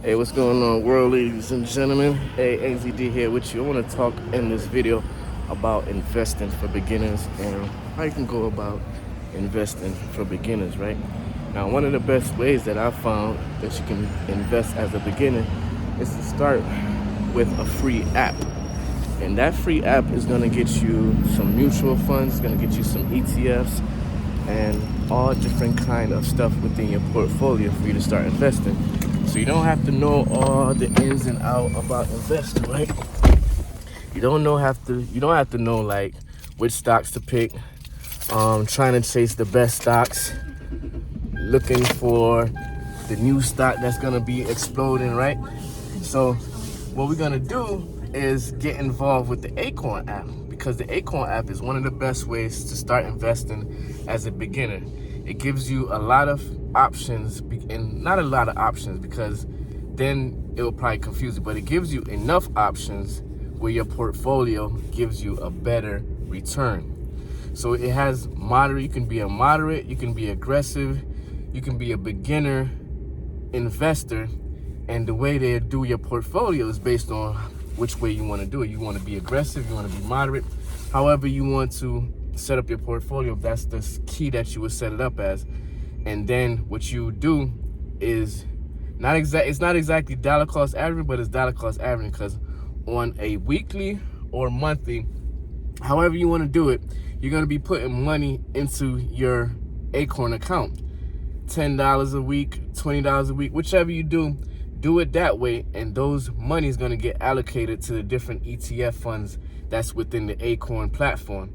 Hey, what's going on, world, ladies and gentlemen? Hey, AZD here with you. I want to talk in this video about investing for beginners and how you can go about investing for beginners, right? Now, one of the best ways that I found that you can invest as a beginner is to start with a free app. And that free app is going to get you some mutual funds, it's going to get you some ETFs, and all different kind of stuff within your portfolio for you to start investing. So you don't have to know all the ins and out about investing, right? You don't have to know like which stocks to pick, trying to chase the best stocks, looking for the new stock that's gonna be exploding, right? So what we're gonna do is get involved with the Acorn app, because the Acorn app is one of the best ways to start investing as a beginner. It gives you a lot of options, and not a lot of options because then it will probably confuse you, but it gives you enough options where your portfolio gives you a better return. So it has moderate, you can be a moderate, you can be aggressive, you can be a beginner investor, and the way they do your portfolio is based on which way you want to do it. You want to be aggressive, you want to be moderate, however you want to set up your portfolio. That's the key that you would set it up as. And then what you do is it's not exactly dollar cost averaging, but it's dollar cost averaging, because on a weekly or monthly, however you want to do it, you're going to be putting money into your Acorn account. $10 a week, $20 a week, whichever you do it that way, and those money is going to get allocated to the different ETF funds that's within the Acorn platform.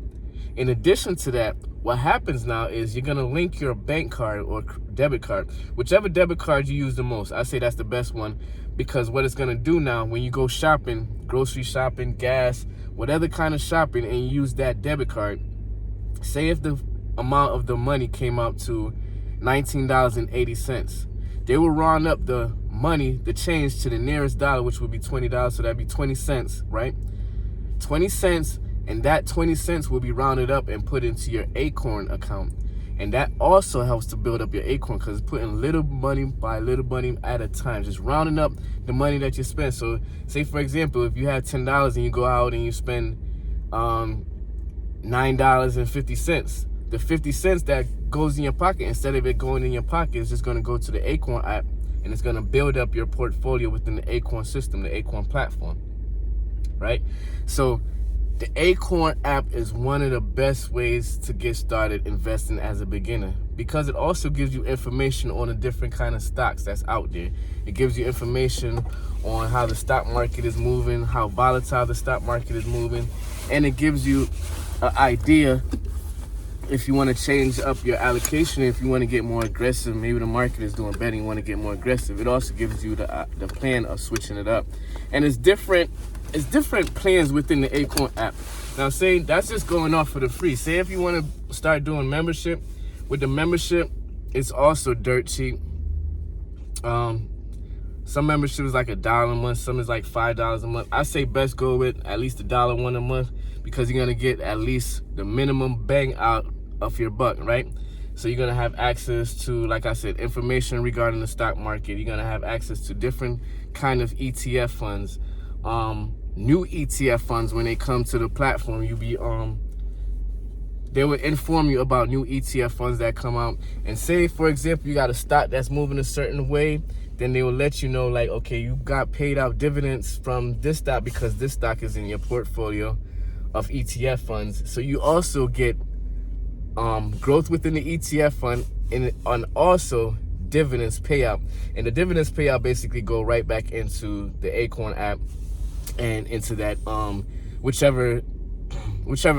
In addition to that, what happens now is you're going to link your bank card or debit card, whichever debit card you use the most. I say that's the best one, because what it's going to do now, when you go shopping, grocery shopping, gas, whatever kind of shopping, and you use that debit card, say if the amount of the money came out to $19.80, they will round up the money, the change, to the nearest dollar, which would be $20, so that'd be 20 cents, right? 20 cents, and that 20 cents will be rounded up and put into your Acorn account. And that also helps to build up your Acorn, because it's putting little money by little money at a time, just rounding up the money that you spend. So say, for example, if you have $10 and you go out and you spend $9.50, the 50 cents that goes in your pocket, instead of it going in your pocket, is just going to go to the Acorn app, and it's going to build up your portfolio within the Acorn system, the Acorn platform, right? So the Acorn app is one of the best ways to get started investing as a beginner, because it also gives you information on the different kind of stocks that's out there. It gives you information on how the stock market is moving, how volatile the stock market is moving, and it gives you an idea if you want to change up your allocation, if you want to get more aggressive. Maybe the market is doing better, you want to get more aggressive. It also gives you the plan of switching it up. And it's different plans within the Acorn app. Now, say that's just going off for the free. Say if you want to start doing membership, with the membership, it's also dirt cheap. Some membership is like $1 a month, some is like $5 a month. I say best go with at least $1 a month, because you're gonna get at least the minimum bang out of your buck, right? So you're gonna have access to, like I said, information regarding the stock market. You're gonna have access to different kind of ETF funds, new ETF funds. When they come to the platform, they will inform you about new ETF funds that come out. And say, for example, you got a stock that's moving a certain way, then they will let you know, like, okay, you got paid out dividends from this stock because this stock is in your portfolio of ETF funds. So you also get growth within the ETF fund, and also dividends payout. And the dividends payout basically go right back into the Acorn app and into that whichever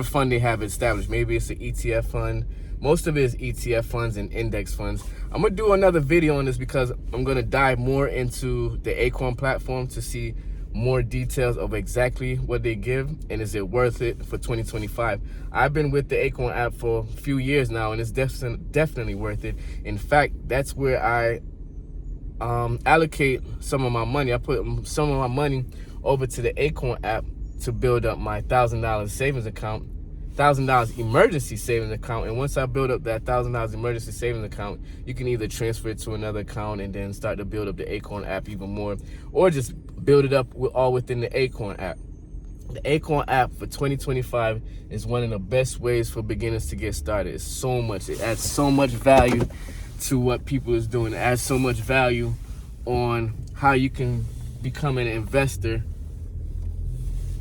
fund they have established. Maybe it's an ETF fund. Most of it is ETF funds and index funds. I'm gonna do another video on this, because I'm gonna dive more into the Acorn platform to see more details of exactly what they give, and is it worth it for 2025. I've been with the Acorn app for a few years now, and it's definitely worth it. In fact, that's where I allocate some of my money. I put some of my money over to the Acorn app to build up my $1,000 savings account $1,000 emergency savings account. And once I build up that $1,000 emergency savings account, you can either transfer it to another account and then start to build up the Acorn app even more, or just build it up all within the Acorn app. The Acorn app for 2025 is one of the best ways for beginners to get started. It's so much. It adds so much value to what people is doing. It adds so much value on how you can become an investor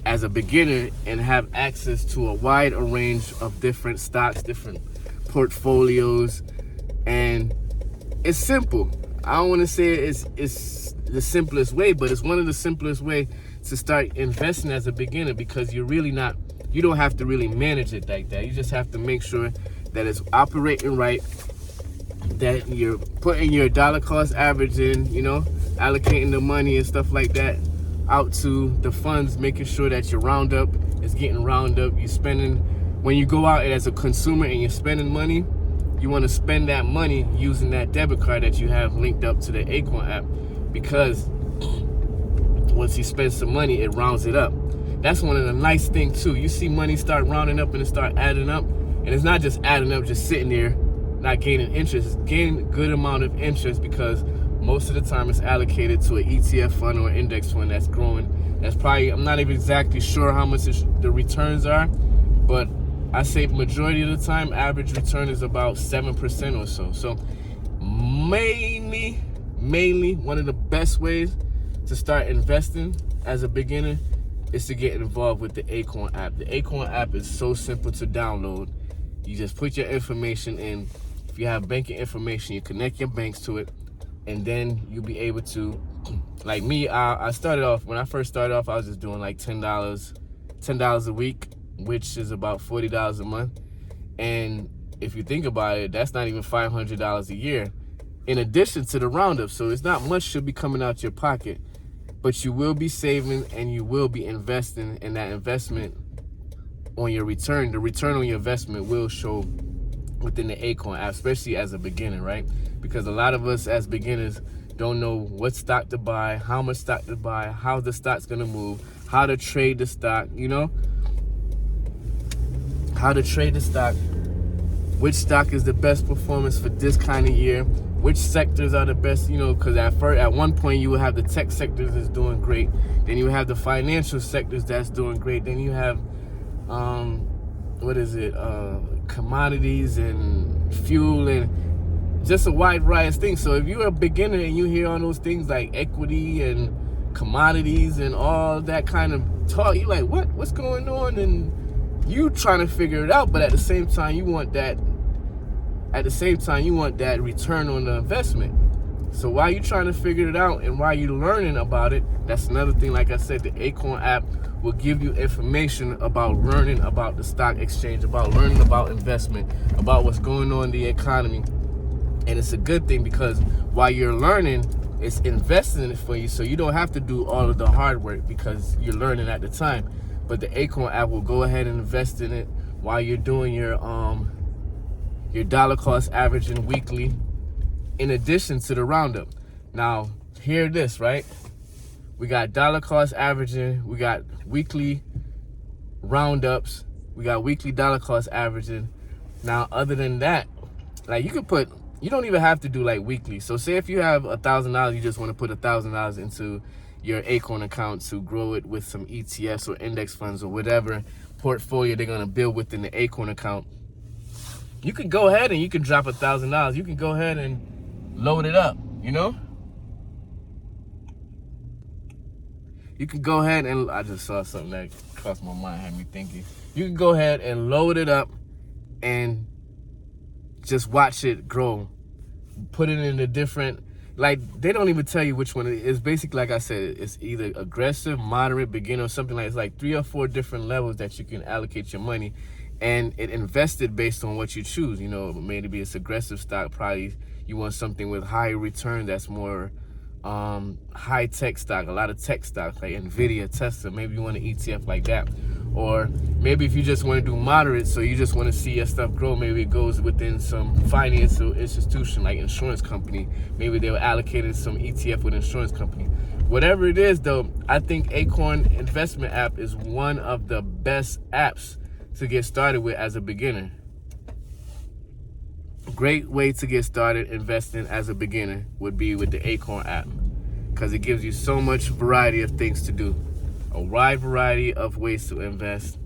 as a beginner and have access to a wide range of different stocks, different portfolios. And it's simple. I don't want to say it's the simplest way, but it's one of the simplest way to start investing as a beginner, because you don't have to really manage it like that. You just have to make sure that it's operating right, that you're putting your dollar cost average in, allocating the money and stuff like that out to the funds, making sure that your roundup is getting round up. You're spending, when you go out as a consumer and you're spending money, you want to spend that money using that debit card that you have linked up to the Acorn app, because once you spend some money, it rounds it up. That's one of the nice things too. You see money start rounding up and it start adding up, and it's not just adding up, just sitting there, not gaining interest. It's gaining a good amount of interest, because most of the time it's allocated to an ETF fund or index fund that's growing. That's probably, I'm not even exactly sure how much the returns are, but I say majority of the time, average return is about 7% or so. So mainly one of the best ways to start investing as a beginner is to get involved with the Acorn app. The Acorn app is so simple to download. You just put your information in. If you have banking information, you connect your banks to it, and then you'll be able to, like me, I started off, when I first started off, I was just doing like $10 a week, which is about $40 a month. And if you think about it, that's not even $500 a year in addition to the roundup. So it's not much should be coming out your pocket, but you will be saving and you will be investing, and that investment on your return, the return on your investment will show within the Acorn app, especially as a beginner, right? Because a lot of us as beginners don't know what stock to buy, how much stock to buy, how the stock's gonna move, how to trade the stock, how to trade the stock, which stock is the best performance for this kind of year, which sectors are the best, because at one point you will have the tech sectors that's doing great, then you have the financial sectors that's doing great, then you have commodities and fuel and just a wide variety of things. So if you're a beginner and you hear all those things like equity and commodities and all that kind of talk, you're like, what's going on? And you trying to figure it out, but at the same time you want that return on the investment. So while you're trying to figure it out and while you're learning about it, that's another thing. Like I said, the Acorn app will give you information about learning about the stock exchange, about learning about investment, about what's going on in the economy. And it's a good thing, because while you're learning, it's investing in it for you, so you don't have to do all of the hard work because you're learning at the time. But the Acorn app will go ahead and invest in it while you're doing your dollar cost averaging weekly, in addition to the roundup. Now, hear this, right? We got dollar cost averaging, we got weekly roundups, we got weekly dollar cost averaging. Now, other than that, like you don't even have to do like weekly. So say if you have $1,000, you just want to put $1,000 into your Acorn account to grow it with some ETFs or index funds or whatever portfolio they're going to build within the Acorn account. You can go ahead and you can drop $1,000. You can go ahead and load it up, You can go ahead and, I just saw something that crossed my mind, had me thinking. You can go ahead and load it up and just watch it grow. Put it in a different, like, they don't even tell you which one it is. Basically, like I said, it's either aggressive, moderate, beginner, or something like, it's like 3 or 4 different levels that you can allocate your money. And it invested based on what you choose. Maybe it's aggressive stock. Probably you want something with higher return that's more high tech stock, a lot of tech stocks like Nvidia, Tesla. Maybe you want an ETF like that. Or maybe if you just want to do moderate, so you just want to see your stuff grow, maybe it goes within some financial institution like insurance company. Maybe they were allocated some ETF with insurance company. Whatever it is though, I think Acorn investment app is one of the best apps to get started with as a beginner. Great way to get started investing as a beginner would be with the Acorn app, because it gives you so much variety of things to do, a wide variety of ways to invest,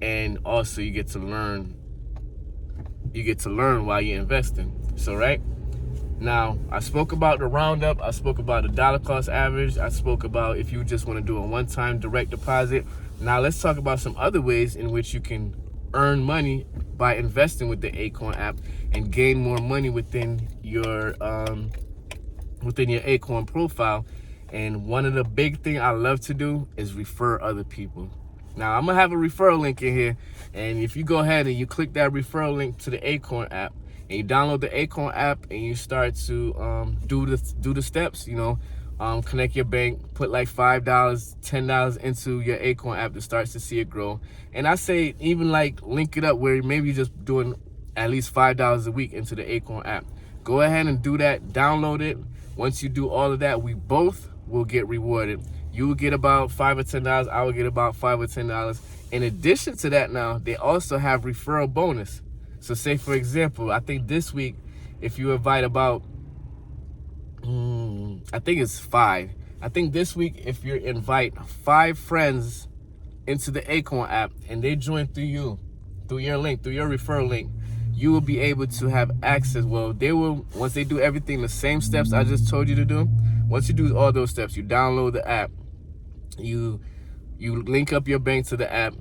and also you get to learn while you're investing. So right now, I spoke about the roundup, I spoke about the dollar cost average, I spoke about if you just want to do a one-time direct deposit. Now let's talk about some other ways in which you can earn money by investing with the Acorn app and gain more money within your Acorn profile. And one of the big things I love to do is refer other people. Now I'm gonna have a referral link in here, and if you go ahead and you click that referral link to the Acorn app and you download the Acorn app and you start to do the steps, connect your bank, put like $5, $10 into your Acorn app to start to see it grow. And I say even like link it up where maybe you're just doing at least $5 a week into the Acorn app. Go ahead and do that, download it. Once you do all of that, we both will get rewarded. You will get about $5 or $10, I will get about $5 or $10. In addition to that, now they also have referral bonus. So say for example, I think this week, if you invite about I think it's 5. I think this week, if you invite 5 friends into the Acorn app and they join through your link, through your referral link, you will be able to have access. Well, they will, once they do everything, the same steps I just told you to do. Once you do all those steps, you download the app, you link up your bank to the app,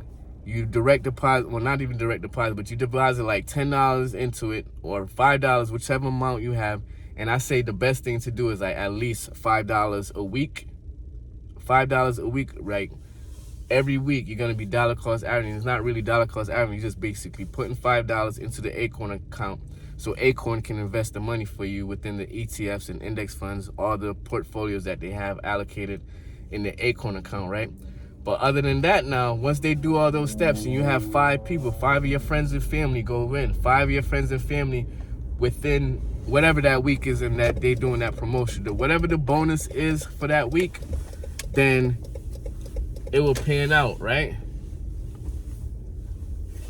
you direct deposit, well, not even direct deposit, but you deposit like $10 into it or $5, whichever amount you have. And I say the best thing to do is like at least $5 a week. $5 a week, right? Every week you're gonna be dollar cost averaging. It's not really dollar cost averaging, you're just basically putting $5 into the Acorn account so Acorn can invest the money for you within the ETFs and index funds, all the portfolios that they have allocated in the Acorn account, right? But other than that, now, once they do all those steps and you have 5 people, 5 of your friends and family go in, 5 of your friends and family within whatever that week is and that they doing that promotion, whatever the bonus is for that week, then it will pan out, right?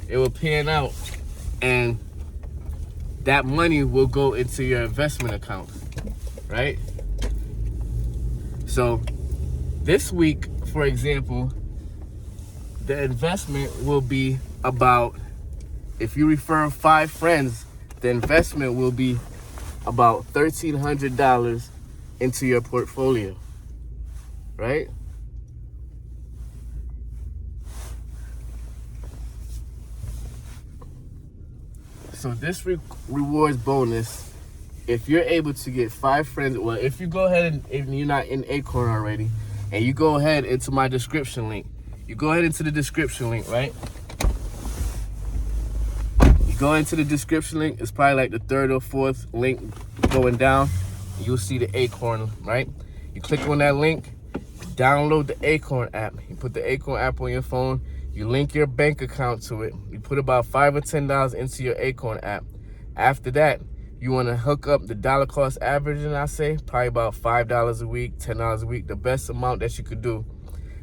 It will pan out, and that money will go into your investment account, right? So this week, for example, the investment will be about, if you refer 5 friends, the investment will be about $1,300 into your portfolio, right? So this rewards bonus, if you're able to get 5 friends, well, if you go ahead and if you're not in Acorn already, and you go ahead into my description link, you go ahead into the description link, right? Go into the description link. It's probably like the 3rd or 4th link going down. You'll see the Acorn, right? You click on that link, download the Acorn app. You put the Acorn app on your phone. You link your bank account to it. You put about $5 or $10 into your Acorn app. After that, you want to hook up the dollar cost average, and I say probably about $5 a week, $10 a week, the best amount that you could do.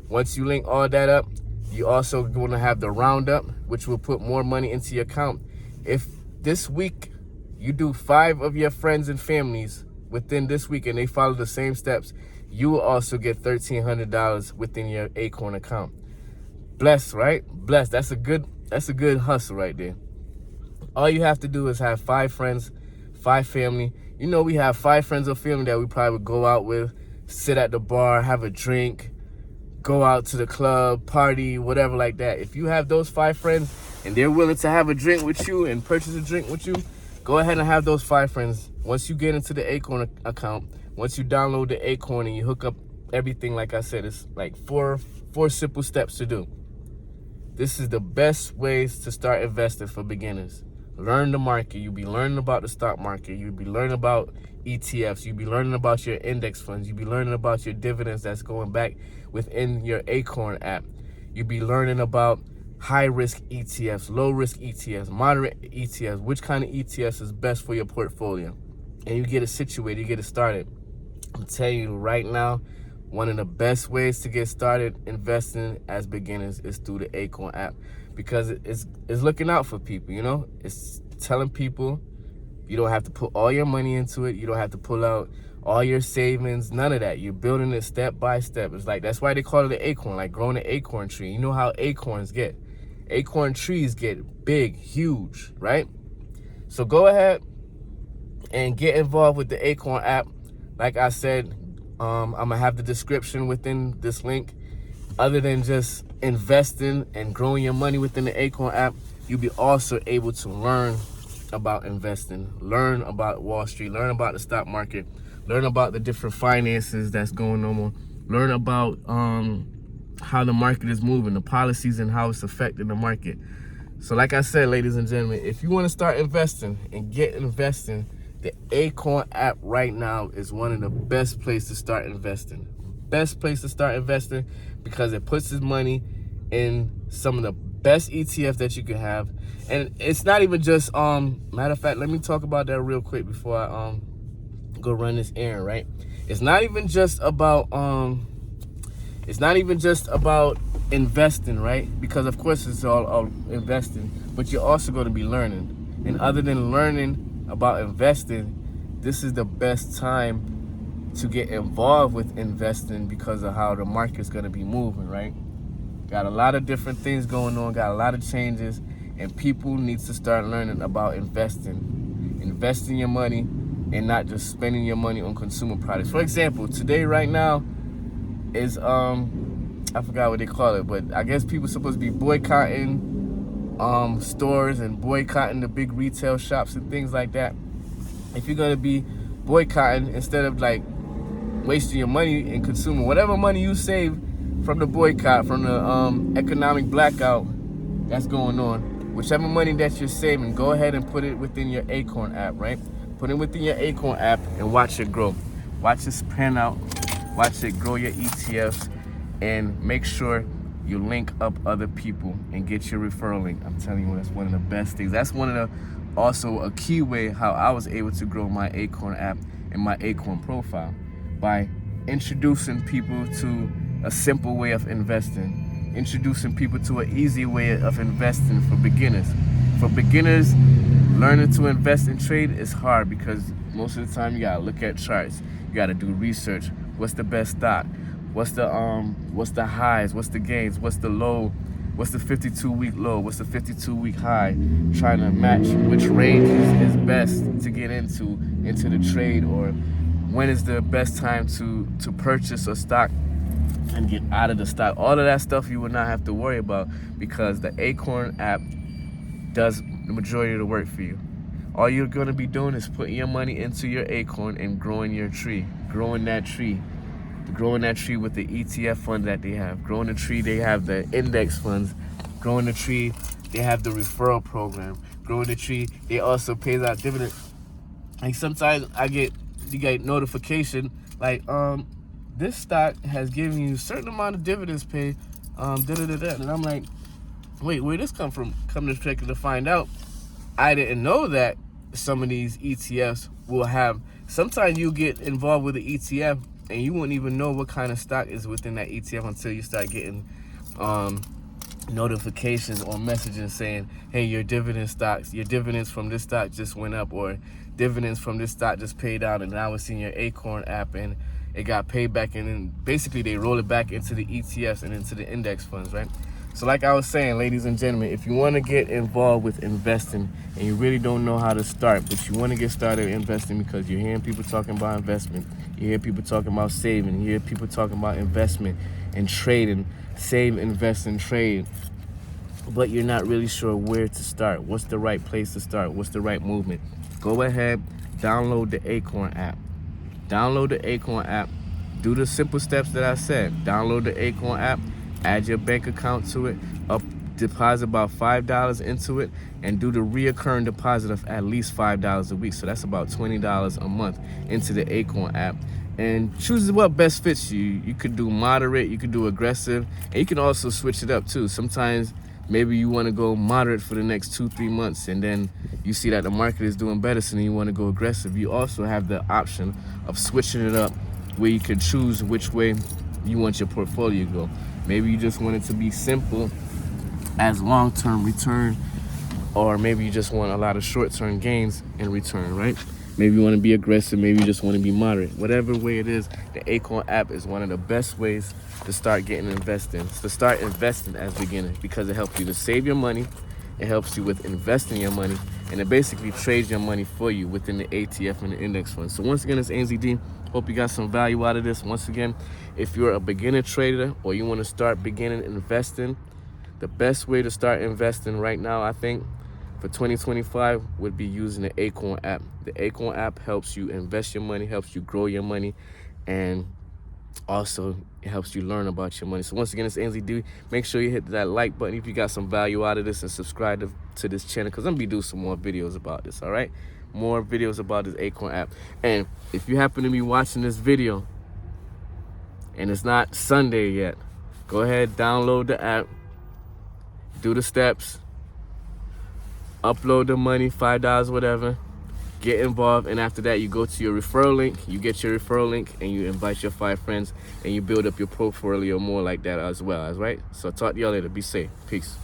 Once you link all that up, you also want to have the roundup, which will put more money into your account. If this week you do 5 of your friends and families within this week and they follow the same steps, you will also get $1,300 within your Acorn account. Blessed, right? Blessed. That's a good hustle right there. All you have to do is have 5 friends, 5 family. We have 5 friends or family that we probably would go out with, sit at the bar, have a drink, go out to the club, party, whatever like that. If you have those 5 friends and they're willing to have a drink with you and purchase a drink with you, go ahead and have those 5 friends. Once you get into the Acorn account, once you download the Acorn and you hook up everything, like I said, it's like four simple steps to do. This is the best ways to start investing for beginners. Learn the market. You'll be learning about the stock market. You'll be learning about ETFs. You'll be learning about your index funds. You'll be learning about your dividends that's going back within your Acorn app. You'll be learning about high-risk ETFs, low-risk ETFs, moderate ETFs, which kind of ETFs is best for your portfolio. And you get it situated, you get it started. I'm telling you right now, One of the best ways to get started investing as beginners is through the Acorn app, because it's looking out for people, you know? It's telling people you don't have to put all your money into it. You don't have to pull out all your savings, none of that. You're building it step by step. It's like, that's why they call it an acorn, like growing an acorn tree. You know how acorns get. Acorn trees get big, huge, right? So go ahead and get involved with the Acorn app. Like I said, I'm gonna have the description within this link. Other than just investing and growing your money within the Acorn app, you'll be also able to learn about investing, learn about Wall Street, learn about the stock market, learn about the different finances that's going on, learn about how the market is moving, the policies and how it's affecting the market. So like I said, ladies and gentlemen, if you want to start investing and get investing, the Acorn app right now is one of the best places to start investing. Best place to start investing, because it puts its money in some of the best ETFs that you could have. And it's not even just matter of fact, let me talk about that real quick before I go run this errand, right? It's not even just about investing, right? Because of course it's all investing, but you're also going to be learning. And other than learning about investing, this is the best time to get involved with investing because of how the market's going to be moving, right? Got a lot of different things going on, got a lot of changes, and people need to start learning about investing your money and not just spending your money on consumer products. For example, today right now is I forgot what they call it, but I guess people are supposed to be boycotting stores and boycotting the big retail shops and things like that. If you're gonna be boycotting, instead of like wasting your money in consumer, whatever money you save from the boycott, from the economic blackout that's going on, whichever money that you're saving, go ahead and put it within your Acorn app, right? Put it within your Acorn app and watch it grow. Watch it pan out, watch it grow your ETFs, and make sure you link up other people and get your referral link. I'm telling you, that's one of the best things. That's one of the, also a key way how I was able to grow my Acorn app and my Acorn profile, by introducing people to a simple way of investing, introducing people to an easy way of investing for beginners. For beginners, learning to invest and trade is hard because most of the time you gotta look at charts, you gotta do research. What's the best stock? What's the highs? What's the gains? What's the low? What's the 52-week low? What's the 52-week high? Trying to match which range is best to get into the trade, or when is the best time to purchase a stock and get out of the stock. All of that stuff you will not have to worry about, because the Acorn app does the majority of the work for you. All you're going to be doing is putting your money into your Acorn and growing your tree, growing that tree with the ETF fund that they have, growing the tree. They have the index funds, growing the tree. They have the referral program, growing the tree. They also pays out dividends. Like sometimes you get notification like this stock has given you a certain amount of dividends paid, and I'm like, wait, where this come from? Come to check to find out, I didn't know that some of these ETFs will have. Sometimes you get involved with the ETF and you won't even know what kind of stock is within that ETF until you start getting notifications or messages saying, hey, your dividends from this stock just went up, or dividends from this stock just paid out, and now it's in your Acorn app and it got paid back, and then basically they roll it back into the ETFs and into the index funds, right? So like I was saying, ladies and gentlemen, if you want to get involved with investing and you really don't know how to start, but you want to get started investing because you're hearing people talking about investment, you hear people talking about saving, you hear people talking about investment and trading, save, invest, and trade, but you're not really sure where to start, what's the right place to start, what's the right movement, go ahead, download the Acorn app. Download the Acorn app. Do the simple steps that I said. Download the Acorn app. Add your bank account to it. Deposit about $5 into it, and do the reoccurring deposit of at least $5 a week. So that's about $20 a month into the Acorn app. And choose what best fits you. You could do moderate. You could do aggressive, and you can also switch it up too. Sometimes maybe you want to go moderate for the next 2-3 months, and then you see that the market is doing better, so then you want to go aggressive. You also have the option of switching it up, where you can choose which way you want your portfolio to go. Maybe you just want it to be simple as long-term return, or maybe you just want a lot of short-term gains in return, right? Maybe you want to be aggressive, maybe you just want to be moderate. Whatever way it is, the Acorn app is one of the best ways to start getting investing, to start investing as beginners, because it helps you to save your money, it helps you with investing your money, and it basically trades your money for you within the ATF and the index fund. So once again, it's NZD. Hope you got some value out of this. Once again, if you're a beginner trader or you want to start beginning investing, the best way to start investing right now, I think, for 2025 would be using the Acorn app. The Acorn app helps you invest your money, helps you grow your money, and also it helps you learn about your money. So once again, it's NZD. Make sure you hit that like button if you got some value out of this, and subscribe to this channel, because I'm gonna be doing some more videos about this. All right, more videos about this Acorn app. And if you happen to be watching this video and it's not Sunday yet, go ahead, download the app, do the steps, upload the money, $5, whatever, get involved, and after that you go to your referral link, you get your referral link, and you invite your 5 friends, and you build up your portfolio more like that as well, right? So talk to y'all later. Be safe. Peace.